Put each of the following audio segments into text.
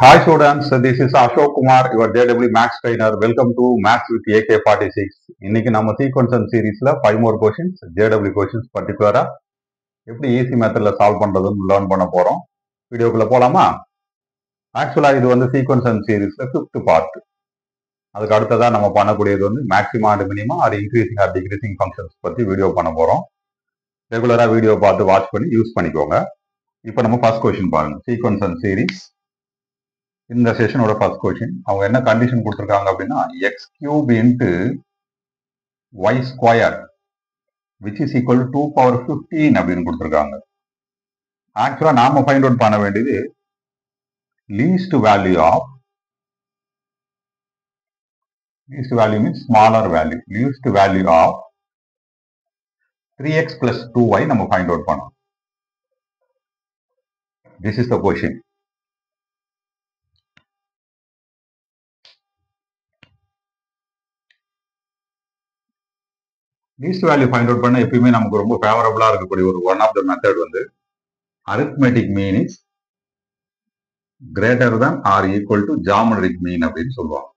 Hi students, this is Ashok Kumar, your JW Maths trainer. Welcome to Maths with AK46. இன்னைக்கு நம்ம sequence and seriesல 5 more questions, JW questions particular எப்படி easy மெத்தட்ல solve பண்றதுன்னு learn பண்ண போறோம். வீடியோக்குள்ள போலாமா? ஆக்சுவலா இது வந்து sequence and seriesல 5th பார்ட். அதுக்கு அடுத்ததா நம்ம பண்ணக்கூடியது வந்து maxima and minima or increasing or decreasing functions பத்தி வீடியோ பண்ண போறோம். ரெகுலரா வீடியோ பார்த்து வாட்ச் பண்ணி யூஸ் பண்ணிக்கோங்க. இப்போ நம்ம ஃபர்ஸ்ட் கொஸ்டின் பாருங்க. sequence and series இந்த செஷனோட ஃபர்ஸ்ட் கொஸ்டின் அவங்க என்ன கண்டிஷன் கொடுத்துருக்காங்க அப்படின்னா x cube into y square which is equal to 2 power 15 அப்படின்னு கொடுத்துருக்காங்க. ஆக்சுவலா நாம ஃபைண்ட் அவுட் பண்ண வேண்டியது least value means smaller value, least value of 3x plus 2y நம்ம ஃபைண்ட் அவுட் பண்ணோம். This is the question. Least value find out பண்ண எப்பயுமே நமக்கு ரொம்ப ஃபேவரபிளா இருக்கக்கூடிய ஒரு ஒன் ஆஃப் த மெத்தட் வந்து arithmetic mean is greater than or equal to geometric mean அப்படின்னு சொல்லுவாங்க.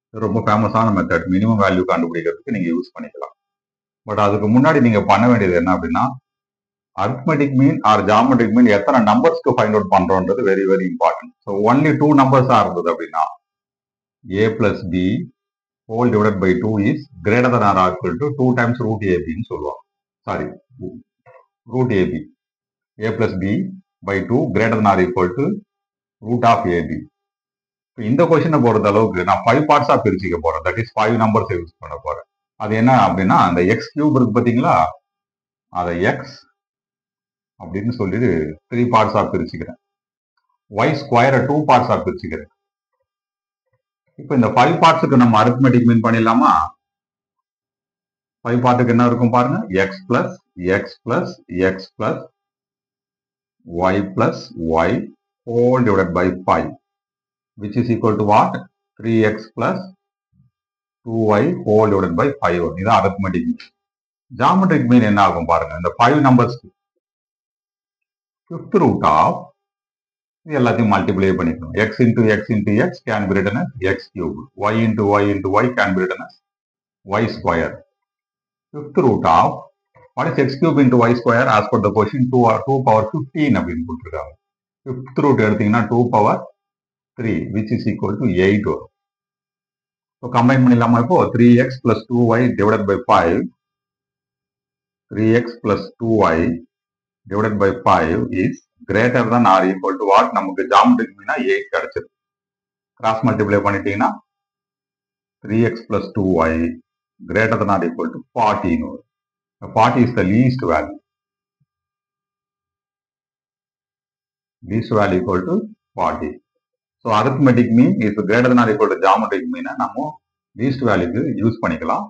இது ரொம்ப ஃபேமஸான மெத்தட். மினிமம் வேல்யூ கண்டுபிடிக்கிறதுக்கு நீங்க யூஸ் பண்ணிக்கலாம். பட் அதுக்கு முன்னாடி நீங்க பண்ண வேண்டியது என்ன அப்படின்னா arithmetic mean or geometric mean எத்தனை நம்பர்ஸ்க்கு ஃபைண்ட் அவுட் பண்றோன்றது very very important. So only 2 நம்பர்ஸா இருந்தது அப்படின்னா a plus b whole divided by 2 is greater than or equal to 2 times root AB ன்னு சொல்லுவாங்க. Sorry, root AB. A plus B by 2 greater than or equal to root of AB. இந்த கொஸ்டினை பொறுத்த அளவுக்கு நான் 5 பார்ட்ஸா பிரிச்சுக்க போறேன். தட் இஸ் 5 நம்பர்ஸ் யூஸ் பண்ண போறேன். அது என்ன அப்படின்னா அந்த எக்ஸ் கியூப் இருக்கு பாத்தீங்களா, அதை எக்ஸ் அப்படின்னு சொல்லிட்டு 3 பார்ட்ஸா பிரிச்சுக்கிறேன். ஒய் ஸ்கொயரை 2 பார்ட்ஸா பிரிச்சுக்கிறேன். இப்போ இந்த 5 பார்ட்ஸுக்கு நம்ம அரித்மெட்டிக் மீன் பண்ணிடலாமா? 5 பார்ட்டுக்கு என்ன இருக்கும் பாருங்க, x plus x plus x plus y plus y whole divided by 5 which is equal to what, 3x plus 2y whole divided by 5. இதுதான் அரித்மெட்டிக் மீன். ஜாமெட்ரிக் மீன் என்ன ஆகும் பாருங்க, இந்த 5 நம்பர்ஸ்க்கு 5th ரூட் ஆஃப் எல்லாத்தையும் மல்டிப்ளை பண்ணிக்கணும். x into x into x can be written as x cube. y into y into y can be written as y square. 5th root of what is x cube into y square as per the question 2 power 15 அப்படின்னு கொடுத்துருக்காங்க. 5th root எடுத்தீங்கன்னா 2 power 3 which is equal to 8 வரும். So combine பண்ணிடலாமா? இப்போ 3x plus 2y divided by 5, 3x plus 2y divided by 5 is greater than or equal to what, நமக்கு geometric Meena 8 கிடைச்சது. Cross multiply பண்ணிட்டீங்கன்னா 3x plus 2y greater than or equal to 40 வரும். 40 is the least value. Least value equal to 40. So arithmetic mean is greater than or equal to geometric mean நம்ம least value use பண்ணிக்கலாம்.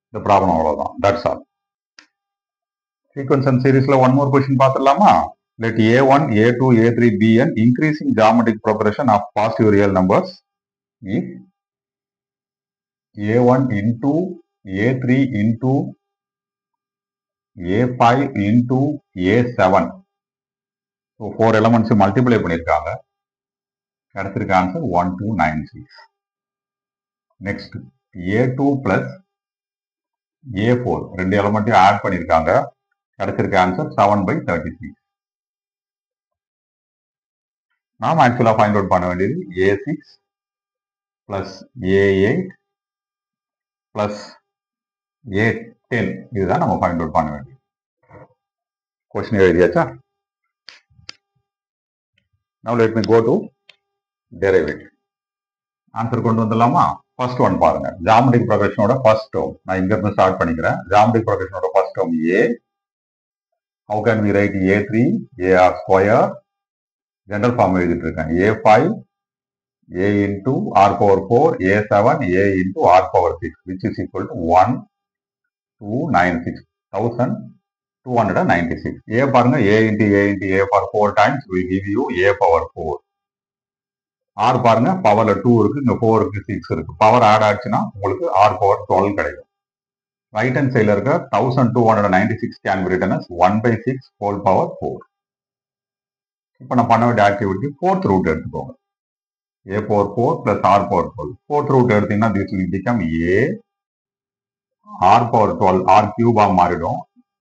இந்த problem அவ்வளவுதான். That's all. Sequence and seriesல one more question பார்த்துடலாமா? Let A1, A2, A3, Bn increasing geometric progression of positive real numbers if A1 into A3 into A5 into A7. So 4 elements multiply பண்ணிருக்காங்க. கிடைச்சிருக்க answer 1296. Next A2 plus A4 ரெண்டு எலமெண்ட்டையும் add பண்ணிருக்காங்க. கிடைச்சிருக்க answer 7/36. நாம் ஆக்சுவலா find out பண்ண வேண்டியது A6 plus A8 plus A10. இதுதான் நம்ம find out பண்ண வேண்டியது. கொஸ்டின் எழுதியாச்சா? Now let me go to derivative. Answer கொண்டு வந்துடலாமா? ஃபர்ஸ்ட் ஒன் பாருங்க, ஜாமெட்ரிக் ப்ரொக்ரெஷனோட ஃபர்ஸ்ட் டேர்ம். நான் இங்க இருந்து ஸ்டார்ட் பண்ணிக்கிறேன். ஜாமெட்ரிக் ப்ரொக்ரெஷனோட first term A. How can we write A3 AR square? General form எழுதிட்டு இருக்கேன். A5 A into R power 4, A7 A into R power 6 which is equal to 1296, 1296. A பாருங்க, A into A into A for 4 times will give you A power 4. R பாருங்க, பவர்ல 2 இருக்கு, இங்க 4 இருக்கு, 6 இருக்கு. Power add ஆச்சுன்னா உங்களுக்கு R power 12 கிடைக்கும். Right hand சைட்ல இருக்க 1296 can be written as 1/6 whole power 4. இப்போ நான் பண்ண வேண்டிய ஆக்டிவிட்டி 4th ரூட் எடுத்துக்கோங்க. a power 4 plus r power 12. Fourth root எடுத்தீங்கன்னா this will become a r power 12 r cube மாறிடும்.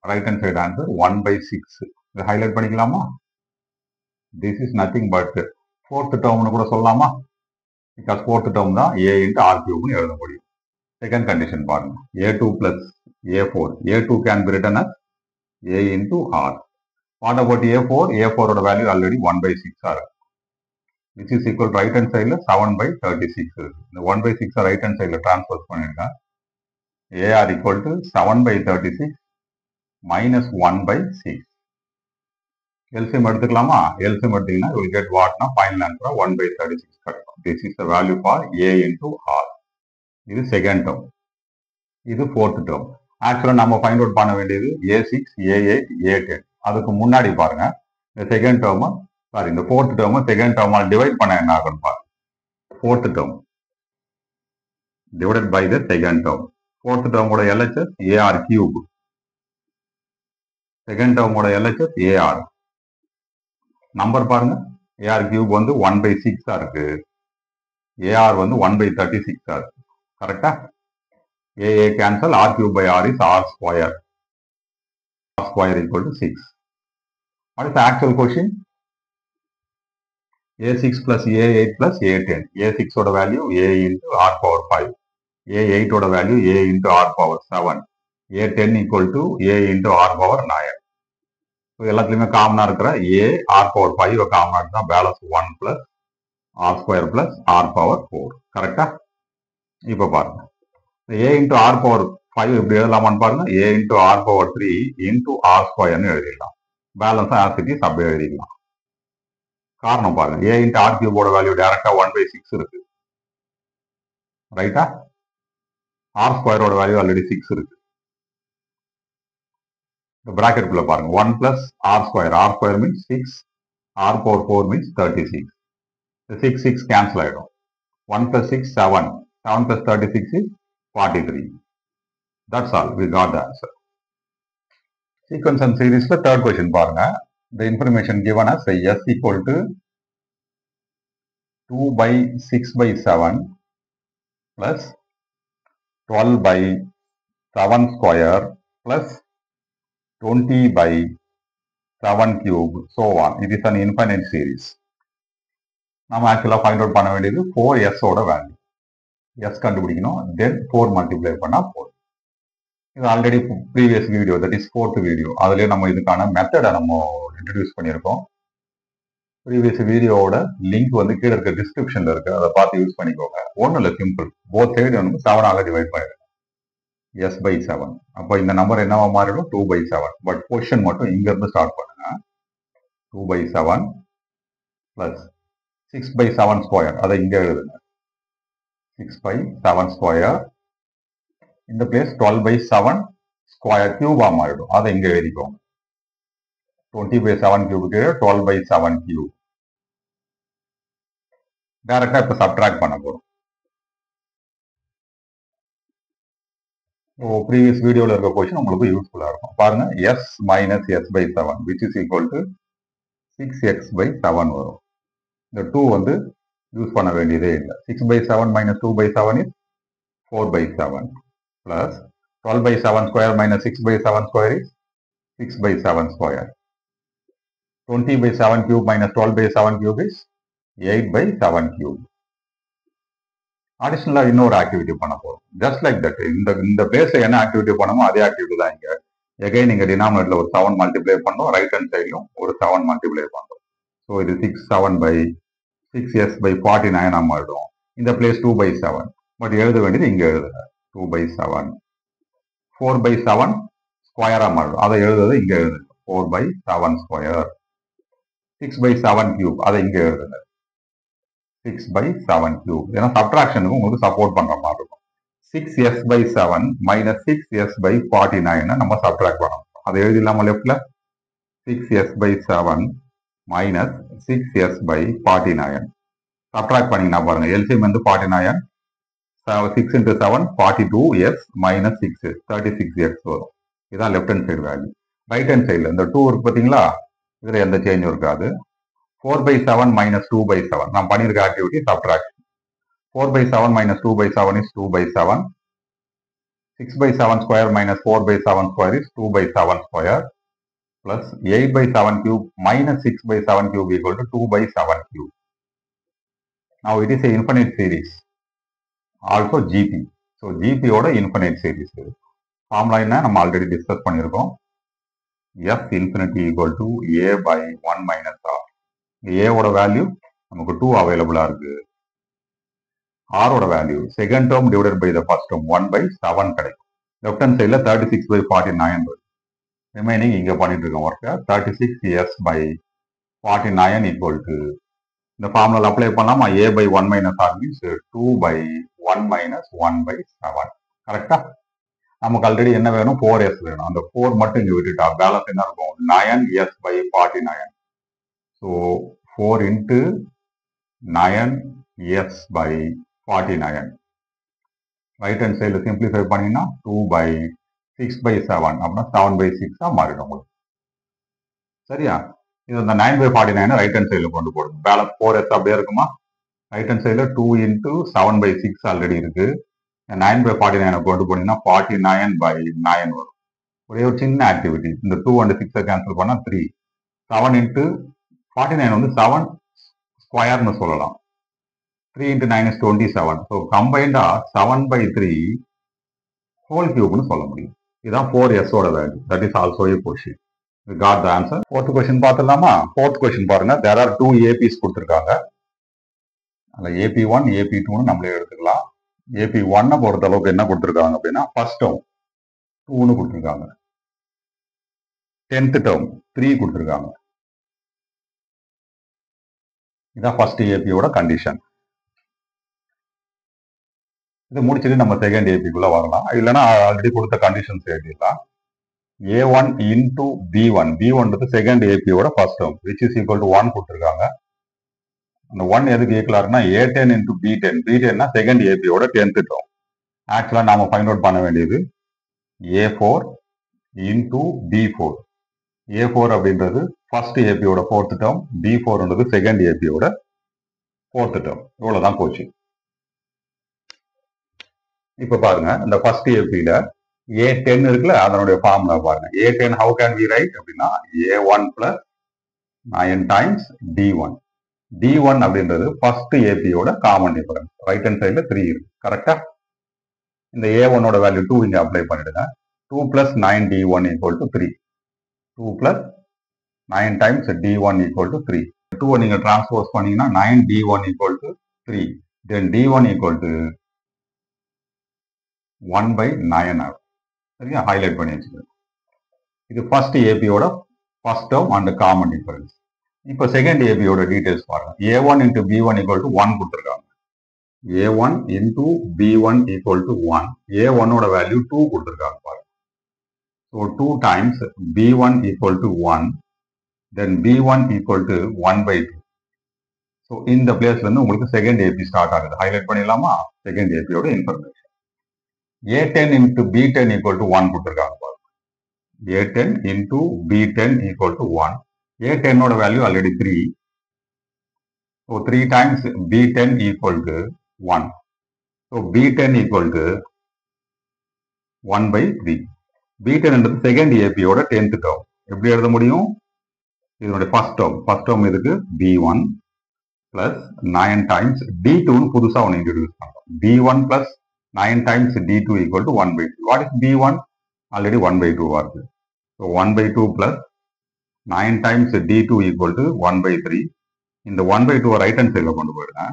Right hand side answer 1 by 6. இதை ஹைலைட் பண்ணிக்கலாமா? This is nothing but fourth term கூட சொல்லலாமா? Because fourth term தான் a into r cube னு எழுத முடியும். Second condition பாருங்க. a2 plus a4. a2 can be written as a into r. What about a4? a4 ஓட value already 1 by 6 ஆ இருக்கு. Which is equal to right hand side 7 by 36 இருக்கு. இந்த 1 by 6 right hand side transfer பண்ணிருக்கேன். ar equal to 7 by 36 minus 1 by 6. LCM எடுத்துக்கலாமா? LCM எடுத்தீங்கன்னா you will get what na final answer 1 by 36 கிடைக்கும். This is the value for a into r. இது second term. இது fourth term. ஆக்சுவலா நம்ம find out பண்ண வேண்டியது a6, a8, a10. அதுக்கு முன்னாடி பாருங்க இந்த செகண்ட் டேர்ம் சாரி இந்த ஃபோர்த் டேர்ம் செகண்ட் டேர்மால் டிவைட் பண்ண என்ன ஆகும் பாருங்க. Fourth term divided by the second term. Fourth டேர்மோட LHS AR கியூப். செகண்ட் டேர்மோட LHS AR. நம்பர் பாருங்க AR கியூப் வந்து 1 by 6 இருக்கு. AR வந்து 1 by 36 இருக்கு. கரெக்டா? AA cancel, R cube by R is R square. R square equal to 6. What is the actual question? A6 plus A8 plus A10. A6 oda value A into R power 5. A8 oda value A into R power 7. A10 equal to A into R power 9. So, எல்லாத்துலயுமே காமனா இருக்கிற A R power 5 காமனா இருந்தா balance 1 plus R square plus R power 4. கரெக்டா? இப்ப பாருங்க. A into R power 5 இப்படி எழுதலாமான்னு பாருங்க. A into R power 3 into R square ன்னு எழுதிடலாம். பேலன்ஸ் as it is அப்படியே எழுதிக்கலாம். காரணம் பாருங்க. A into R cube ஓட வேல்யூ டைரக்டா 1 by 6 இருக்கு. ரைட்டா? R square ஓட வேல்யூ ஆல்ரெடி 6 இருக்கு. இந்த பிராக்கெட் குள்ள பாருங்க. 1 plus R square. R square means 6. R power 4 means 36. The 6 6 cancel ஆயிடும். 1 plus 6 7. 7 plus 36 is 43. That's all. We got the answer. Sequence and series la third question பாருங்க. The information given as S equal to 2 by 6 by 7 plus 12 by 7 square plus 20 by 7 cube so on. It is an infinite series. நாம ஆக்சுவலா find out பண்ண வேண்டியது 4s ஓட value. S கண்டுபிடிக்கணும். Then 4 multiply பண்ணா 4. இது already previous video that is fourth video அதுலயே நம்ம இதுக்கான மெத்தடை நம்ம இன்ட்ரடியூஸ் பண்ணியிருக்கோம். ப்ரீவியஸ் வீடியோவோட லிங்க் வந்து கீழே இருக்க டிஸ்கிரிப்ஷன்ல இருக்கு. அதை பார்த்து யூஸ் பண்ணிக்கோங்க. ஒன்றும் இல்லை, சிம்பிள். போத் சைடு வந்து 7 டிவைட் பண்ணிடுங்க. S by 7. அப்போ இந்த நம்பர் என்னவா மாறிடும்? 2 by 7. பட் பொசிஷன் மட்டும் இங்க இருந்து ஸ்டார்ட் பண்ணுங்க. 2 by 7 பிளஸ் 6 by 7 ஸ்கொயர். அதை இங்க எழுதுங்க. 6 by 7 ஸ்கொயர். இந்த பிளேஸ் 12 by 7 ஸ்கொயர் கியூபா மாறிடும். அதை இங்க எழுதிக்கோங்க. 20 by 7 கியூபுக்கு 12 by 7 கியூப். டைரக்டா இப்ப சப்ட்ராக்ட் பண்ண போறோம். ப்ரீவியஸ் வீடியோல இருக்க கொஸ்டின் உங்களுக்கு யூஸ்ஃபுல்லா இருக்கும். பாருங்க, s minus s by 7 which is equal to 6x by 7 வரும். இந்த 2 வந்து யூஸ் பண்ண வேண்டியதே இல்லை. 6 by 7 minus 2 by 7 is 4 by 7 plus 12 by 7 square minus 6 by 7 square is 6 by 7 square. 20 by 7 cube minus 12 by 7 cube is 8 by 7 cube. அடிஷனலா இன்னொரு activity பண்ண போறோம். Just like that. இந்த பிளேஸ்ல என்ன ஆக்டிவிட்டி பண்ணமோ அதே ஆக்டிவிட்டி தான் இங்க. எகைன் நீங்க டினாமினேட்டர்ல ஒரு 7 மல்டிப்ளை பண்ணோம், ரைட் ஹேண்ட் சைட்லயும் ஒரு 7 மல்டிப்ளை பண்றோம். ஸோ இது 6 by 6s by 49 மாறிடும். இந்த பிளேஸ் 2 by 7. பட் எழுத வேண்டியது இங்க எழுதுங்க. 2 by 7. 4 by 7 ஸ்கொயரா மாறிடும். அதை எழுதுறது இங்க எழுதுங்க. 4 by 7 ஸ்கொயர். 6 by 7 cube. அதை இங்க எழுதுங்க. 6 by 7 கியூப். ஏன்னா சப்ட்ராக்ஷனுக்கு உங்களுக்கு சப்போர்ட் பண்ற மாதிரி இருக்கும். 6s by 7 minus 6s by 49 நம்ம சப்ட்ராக்ட் பண்ணணும். அதை எழுதிடலாமா லெஃப்ட்ல? 6s by 7 minus 6s by 49. Subtract பண்ணீங்கன்னா பாருங்க, எல்சிஎம் வந்து 49. 6 into 7 42s minus 6s 36x வரும். இதான் left hand side value. Right hand சைடுல இந்த 2 இருக்கு பாத்தீங்களா, இதுல எந்த சேஞ்சும் இருக்காது. 4/7 minus 2/7. நாம் பண்ணியிருக்க activity subtraction. 4/7 minus 2/7 is 2/7. 6/7 square minus 4/7 square is 2/7 square plus 8/7 cube minus 6/7 cube equal to 2/7 cube. Now it is a infinite series. Also GP. So GP ஓட infinite series. Formula என்ன நம்ம already discuss பண்ணியிருக்கோம். F infinity equal to A by 1 minus R. A ஓட value நமக்கு 2 அவைலபிளா இருக்கு. R ஓட value second term divided by the first term 1/7 கிடைக்கும். லெஃப்ட் ஹேண்ட் சைடில் 36/49 இருக்கு. ரிமைனிங் இங்க பண்ணிட்டு இருக்கோம் ஒர்க்கை 36s by 49 equal to இந்த ஃபார்முலா அப்ளை பண்ணலாமா A by 1 minus R means 2 by 1 minus 1/7. கரெக்டா? நமக்கு ஆல்ரெடி என்ன வேணும் 4s வேணும். அந்த 4 மட்டும் இங்க விட்டுட்டா பேலன்ஸ் என்ன இருக்கும் 9s by 49. So 4 into 9s by 49. Right hand சைடில் சிம்பிளிஃபை பண்ணீங்கன்னா 2/6/7 அப்படின்னா 7/6 மாறிடும் உங்களுக்கு. சரியா? இது இந்த 9/49 ரைட் ஹேண்ட் சைடில் கொண்டு போடுங்க. பேலன்ஸ் 4s அப்படியே இருக்குமா? ரைட் ஹேண்ட் சைடில் 2 into 7/6 ஆல்ரெடி இருக்கு. 9/49 கொண்டு போனீங்கன்னா 49/9 வரும். ஒரே ஒரு சின்ன ஆக்டிவிட்டி, இந்த 2 and 6 கேன்சல் பண்ணா 3. 7 into 49 வந்து 7 ஸ்கொயர்னு சொல்லலாம். 3 into 9 is 27. ஸோ கம்பைண்டா 7/3 ஹோல் கியூப்னு சொல்ல முடியும். இதுதான் 4s ஓட value. That is also A question. We got the answer. Fourth question பார்த்துடலாமா? Fourth question பாருங்க. There are 2 APs கொடுத்துருக்காங்க. அதில் AP1, AP2ன்னு நம்மளே எடுத்துக்கலாம். AP1 பொறுத்த அளவுக்கு என்ன கொடுத்துருக்காங்க அப்படின்னா ஃபர்ஸ்ட் டேர்ம் 2ன்னு கொடுத்துருக்காங்க. 10th டேர்ம் 3 கொடுத்துருக்காங்க. இதான் ஃபர்ஸ்ட் ஏபியோட கண்டிஷன். இதை முடிச்சுட்டு நம்ம செகண்ட் ஏபிக்குள்ள வரலாம். இல்லைன்னா ஆல்ரெடி கொடுத்த கண்டிஷன்ஸ் எழுதிடலாம். A1 into B1. B1 second ஏபியோட first term which is equal to 1 கொடுத்துருக்காங்க. அந்த 1 எதுக்கு ஈக்குவலா இருக்குன்னா A10 into B10. B10னா செகண்ட் ஏபியோட 10th டேர்ம். ஆக்சுவலா நாம ஃபைண்ட் அவுட் பண்ண வேண்டியது A4 into B4. A4 அப்படின்றது ஃபர்ஸ்ட் ஏபியோட 4th டேர்ம், B4ன்றது செகண்ட் ஏபியோட 4th டேர்ம். இவ்வளவுதான் போச்சு. இப்ப பாருங்க, இந்த ஃபர்ஸ்ட் ஏபியில A10 இருக்குல்ல, அதனுடைய ஃபார்முலா பாருங்க. A10 how can we write அப்படின்னா A1 plus 9 times D1. D1 அப்படின்றது ஃபர்ஸ்ட் ஏபியோட காமன் டிஃபரன்ஸ். ரைட் ஹேண்ட் சைடுல 3 இருக்கு. கரெக்டா? இந்த A1 ஓட வேல்யூ 2 இங்க அப்ளை பண்ணிடுங்க. 2 plus 9 D1 equal to 3. 2 plus 9 times D1 equal to 3. 2 நீங்க டிரான்ஸ்போஸ் பண்ணீங்கன்னா 9 D1 equal to 3. Then D1 equal to 1/9 ஆகும். சரியா? ஹைலைட் பண்ணி வச்சுக்கோங்க. இது ஃபர்ஸ்ட் ஏபியோட first term and common difference. இப்போ செகண்ட் ஏபியோட டீடைல்ஸ் பாருங்க. A1 into B1 equal to 1 கொடுத்துருக்காங்க. A1 into B1 equal to 1. A1 ஓட வேல்யூ 2 கொடுத்துருக்காங்க பாருங்க. So 2 times B1 equal to 1. Then B1 equal to 1/2. So இந்த பிளேஸ்ல இருந்து உங்களுக்கு செகண்ட் ஏபி ஸ்டார்ட் ஆகுது. ஹைலைட் பண்ணிடலாமா? செகண்ட் ஏபியோட information. A10 into B10 equal to 1 கொடுத்துருக்காங்க பாருங்க. A10 into B10 equal to 1. A10 ஓட value already 3. So 3 times B10 equal to 1. So B10 equal to 1/3. B10 என்றது செகண்ட் ஏபியோட 10th டேர்ம். எப்படி எழுத முடியும்? இதனுடைய ஃபர்ஸ்ட் டேர்ம் இதுக்கு B1 plus 9 times D2 புதுசா ஒன்று இன்ட்ரோடியூஸ் பண்ணுறோம். B1 plus 9 times D2 equal to 1/2. What is B1? Already 1/2 வருது. So 1/2 plus 9 times D2 equal to 1/3. இந்த 1/2 ரைட் ஹேண்ட் சைடில் கொண்டு போயிடுங்க.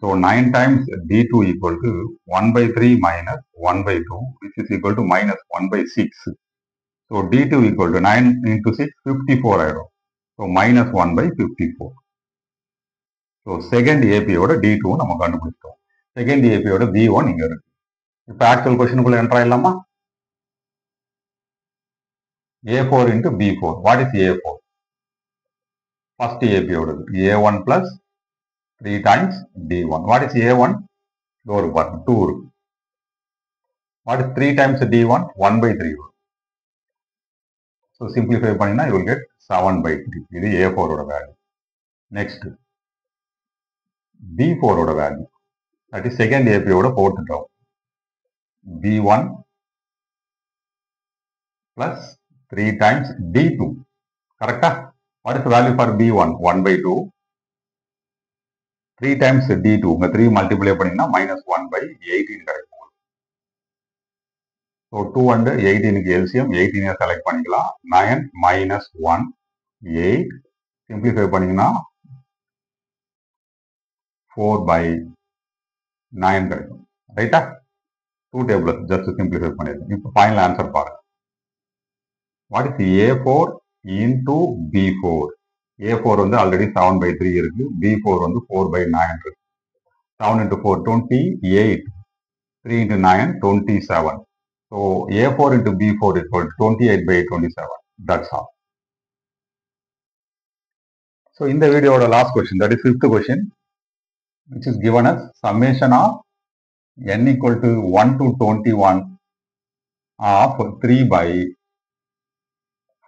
So 9 times D2 equal to 1/3 minus 1/2 which is equal to minus 1/6. So D2 equal to 9 into 6 54 ஆயிடும். So minus 1/54. So second ஏபியோட D2 நம்ம கண்டுபிடிச்சிட்டோம். Second ஏபியோட B1 இங்க இருக்கு. இப்போ ஆக்சுவல் கொஸ்டினுக்குள்ள என்ட்ரா இல்லாமா? A4 into B4. What is A4? First ஏபியோடது A1 plus 3 times D1. What is A1? ஒரு 2 இருக்கு. What is 3 times D1? 1/3 வரும். ஸோ சிம்பிளிஃபை பண்ணினா you will get 7/3. இது A4 ஓட வேல்யூ. நெக்ஸ்ட் B4 ஓட வேல்யூ தட் இஸ் செகண்ட் ஏபியோட fourth term B1 plus 3 times D2. Correcta? What is the value for B1? 1 by 2. 3 times D2. 3 multiply பண்ணீங்கன்னா minus 1 by 18 கிடைக்கும். So 2 and 18 LCM 18 select பண்ணிக்கலாம். 9 minus 1 8. Simplify பண்ணீங்கன்னா 4 by 9 கிடைக்கும். ரைட்டா? 2 tables just simplify பண்ணிருக்கேன். இப்போ final answer பாருங்க. What is A4 into B4? A4 வந்து already 7 by 3 இருக்கு. B4 வந்து 4 by 9 இருக்கு. 7 into 4, 28. 3 into 9, 27. So A4 into B4 is equal to 28 by 27. That's all. So in the video, the last question, that is fifth question, which is given as summation of n equal to 1 to 21 of 3 by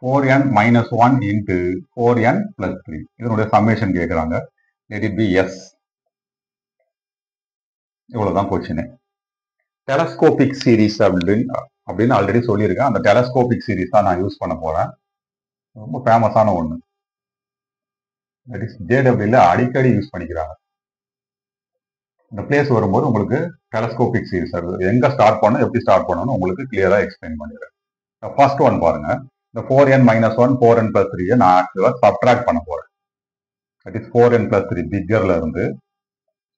4n minus 1 into 4n plus 3. இதனுடைய summation கேட்குறாங்க. let it be s. இவ்வளவுதான் question. Telescopic series அப்படின்னு already சொல்லியிருக்கேன். அந்த telescopic series தான் நான் use பண்ண போறேன். ரொம்ப ஃபேமஸான ஒன்று. தட் இஸ் ஜேடபிள்யூல அடிக்கடி யூஸ் பண்ணிக்கிறாங்க. இந்த பிளேஸ் வரும்போது உங்களுக்கு டெலஸ்கோபிக் சீரீஸ் எங்க ஸ்டார்ட் பண்ணணும், எப்படி ஸ்டார்ட் பண்ணணும் உங்களுக்கு கிளியரா எக்ஸ்பிளைன் பண்ணிடுறேன். ஃபர்ஸ்ட் ஒன் பாருங்க. இந்த 4n minus 1 4n plus 3 நான் ஆக்சுவலா சப்ட்ராக்ட் பண்ண போறேன். தட் இஸ் 4n plus 3 பிக்கர்ல இருந்து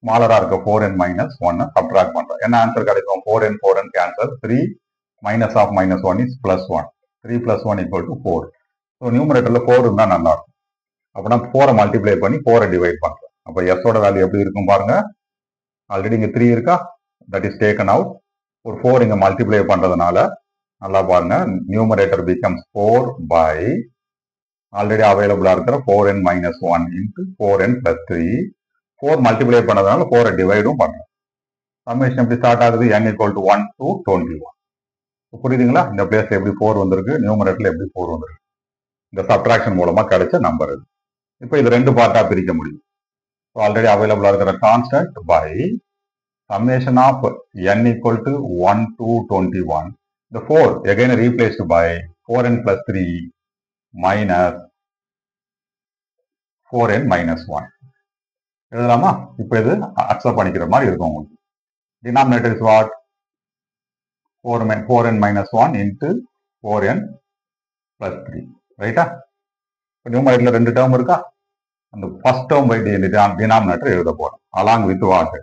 ஸ்மாலரா இருக்க 4n minus 1 சப்ட்ராக்ட் பண்றேன். என்ன ஆன்சர் கிடைக்கும்? 4n cancel. 3 minus of minus 1 is plus 1. 3 plus 1 equal to 4. So நியூமரேட்டர்ல 4 இருந்தா நல்லா இருக்கும். அப்போ நான் 4 மல்டிப்ளை பண்ணி 4 டிவைட் பண்றேன். அப்போ s ஓட வேல்யூ எப்படி இருக்கும் பாருங்க. ஆல்ரெடி இங்க 3 இருக்கா, தட் இஸ் டேக்கன் அவுட். ஒரு 4 இங்க மல்டிப்ளை பண்றதுனால நல்லா பாருங்க, நியூமரேட்டர் becomes 4 by ஆல்ரெடி அவைலபிளா இருக்கிற 4n minus 1 into 4n plus 3. 4 multiply பண்ணதுனால 4 டிவைடும் பண்றோம். சம்மேஷன் எப்படி ஸ்டார்ட் ஆகுது? n equal to 1 to 21. புரியுதுங்களா? இந்த பிளேஸ்ல எப்படி 4 வந்திருக்கு, நியூமரேட்டர்ல எப்படி 4 வந்திருக்கு. இந்த சப்ட்ராக்ஷன் மூலமா கிடைச்ச நம்பர் இது. இப்போ இது ரெண்டு பார்ட்டா பிரிக்க முடியும். ஆல்ரெடி அவைலபிளா இருக்கிற constant by summation of n equal to 1 to 21. The 4 again replaced by 4n plus 3 minus 4n minus 1. எழுதலாமா? இப்போ இது அக்செப்ட் பண்ணிக்கிற மாதிரி இருக்கும் உங்களுக்கு. Denominator is what? 4n minus 1 into 4n plus 3. ரைட்டா? இப்போ நியூமரேட்டர்ல ரெண்டு டேர்ம் இருக்கா? அந்த ஃபர்ஸ்ட் டேர்ம் பை டினாமினேட்டர் எழுத போறோம். Along with what?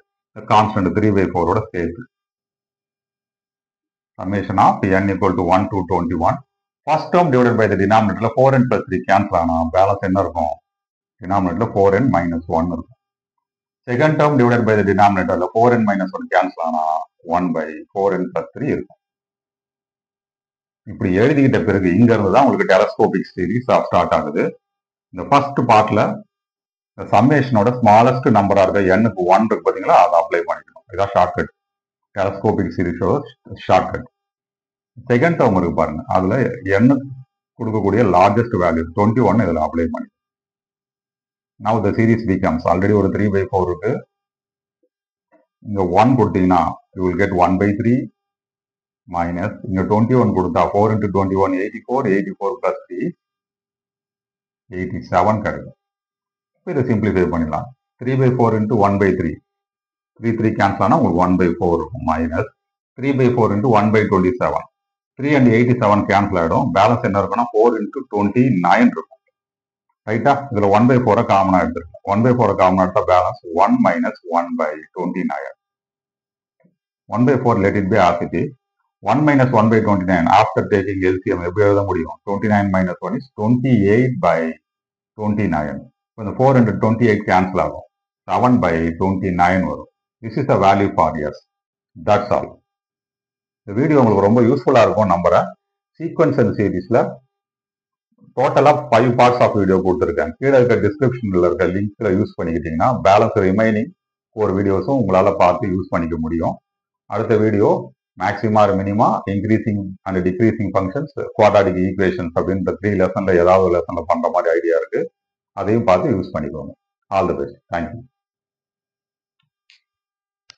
Constant 3 by 4 ஓட சேர்த்து. Summation of n equal to 1 to 21. First term divided by the denominator 4n plus 3 cancel ஆனா பேலன்ஸ் என்ன இருக்கும்? denominator 4n minus 1 இருக்கும். Second term divided by the denominator 4n minus 1 cancel ஆனா 1 by 4n plus 3 இருக்கும். இப்படி எழுதிக்கிட்ட பிறகு இங்க இருந்து தான் உங்களுக்கு டெலஸ்கோபிக் சீரீஸ் ஸ்டார்ட் ஆகுது. இந்த ஃபர்ஸ்ட் பார்ட்ல சம்மேஷனோட ஸ்மாலஸ்ட் நம்பரா இருக்க n-க்கு 1 இருக்கு பாத்தீங்களா, அதை அப்ளை பண்ணிக்கணும். இதான் ஷார்ட்கட். டெலஸ்கோபிக் சீரீஸோட ஷார்ட்கட். செகண்ட் டேர்ம் இருக்கு பாருங்க, அதுல n கொடுக்கக்கூடிய லார்ஜஸ்ட் வேல்யூ 21 இதுல அப்ளை பண்ணி. Now the series becomes already ஒரு 3 by 4 இருக்கு. இங்க 1 கொடுத்தீங்கன்னா you will get 1 by 3 minus இங்க 21 கொடுத்தா 4 into 21 84 84 plus 3 87 கிடைக்கும். இதை சிம்பிளிஃபை பண்ணிடலாம். 3 by 4 into 1 by 3 3 கேன்சல் ஆனா உங்களுக்கு 1 by 4 இருக்கும். Minus 3 by 4 into 1 by 27 3 and 87 cancel ஆயிடும். பேலன்ஸ் என்ன இருக்குன்னா 4 into 29 இருக்கும். ரைட்டா? இதுல 1 by 4 காமனா எடுத்துருக்கேன். 1 by 4 காமனா எடுத்தா balance 1 minus 1 by 29. 1 by 4 let it be as it is. 1 minus 1 by 29 after taking LCM எப்படி எழுத முடியும்? 29 minus 1 is 28 by 29. இந்த 4 into 28 கேன்சல் ஆகும். 7 by 29 வரும். This is the value for S. That's all. இந்த வீடியோ உங்களுக்கு ரொம்ப யூஸ்ஃபுல்லா இருக்கும் நம்புறேன். சீக்வன்ஸ் அண்ட் சீரீஸ்ல டோட்டலா 5 பார்ட்ஸ் ஆஃப் வீடியோ கொடுத்துருக்கேன். கீழே இருக்க டிஸ்கிரிப்ஷன்ல இருக்க லிங்க்ல யூஸ் பண்ணிக்கிட்டீங்கன்னா பேலன்ஸ் ரிமைனிங் ஒரு வீடியோஸும் உங்களால பார்த்து யூஸ் பண்ணிக்க முடியும். அடுத்த video maxima minima, increasing and decreasing functions, quadratic equations அப்படின்ற 3 லெசன்ல ஏதாவது லெசன்ல பண்ற மாதிரி ஐடியா இருக்கு. அதையும் பார்த்து யூஸ் பண்ணிக்கோங்க. All the best. தேங்க்யூ.